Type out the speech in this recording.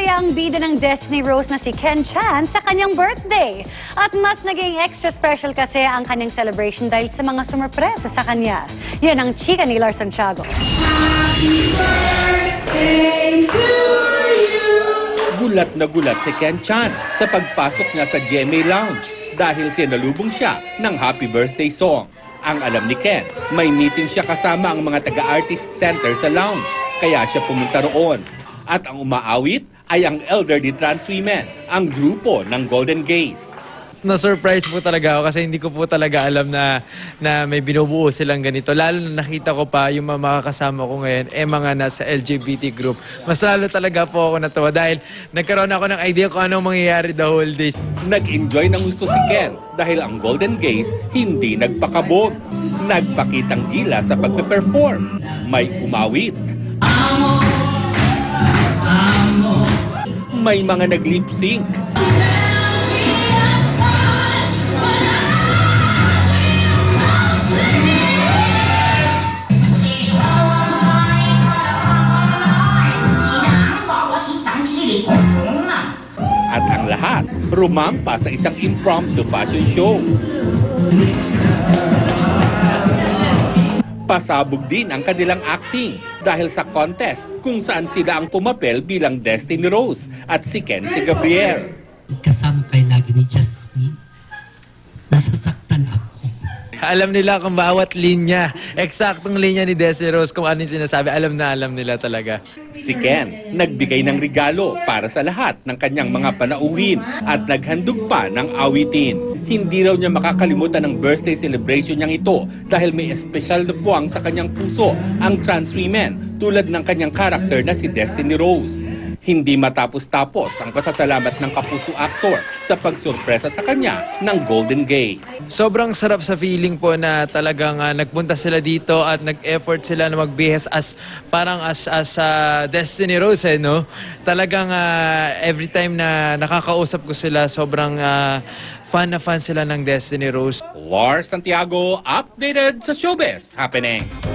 Masaya ang bida ng Destiny Rose na si Ken Chan sa kanyang birthday. At mas naging extra special kasi ang kanyang celebration dahil sa mga sumurpresa sa kanya. Yan ang chika ni Lars Santiago. Gulat na gulat si Ken Chan sa pagpasok niya sa GMA Lounge dahil sinalubong siya ng happy birthday song. Ang alam ni Ken, may meeting siya kasama ang mga taga-artist center sa lounge, kaya siya pumunta roon. At ang umaawit ay ang Elderly Trans Women, ang grupo ng Golden Gays. Na-surprise po talaga ako kasi hindi ko po talaga alam na may binubuo silang ganito. Lalo na nakita ko pa yung mga makakasama ko ngayon, mga nasa LGBT group. Mas lalo talaga po ako natawa dahil nagkaroon ako ng idea kung anong mangyayari the whole day. Nag-enjoy ng gusto si Ken dahil ang Golden Gays hindi nagpakabog. Nagpakitang gila sa pagpe-perform. May umawit. May mga nag-lip sync. At ang lahat, rumampa sa isang impromptu fashion show. Pasabog din ang kanilang acting dahil sa contest kung saan sila ang pumapel bilang Destiny Rose at si Ken si Gabriel. Kasampay lagi ni Jasmine. Nasasaktan ako. Alam nila kung bawat linya, eksaktong linya ni Destiny Rose kung ano yung sinasabi. Alam nila talaga. Si Ken nagbigay ng regalo para sa lahat ng kanyang mga panauhin at naghandog pa ng awitin. Hindi raw niya makakalimutan ang birthday celebration niyang ito dahil may espesyal na buwang sa kanyang puso ang trans women tulad ng kanyang karakter na si Destiny Rose. Hindi matapos-tapos ang pasasalamat ng kapuso actor sa pagsurpresa sa kanya ng Golden Gays. Sobrang sarap sa feeling po na talagang nagpunta sila dito at nag-effort sila na magbihis as Destiny Rose, no? Talagang every time na nakakausap ko sila, sobrang fan na fan sila ng Destiny Rose. Lars Santiago, updated sa showbiz happening.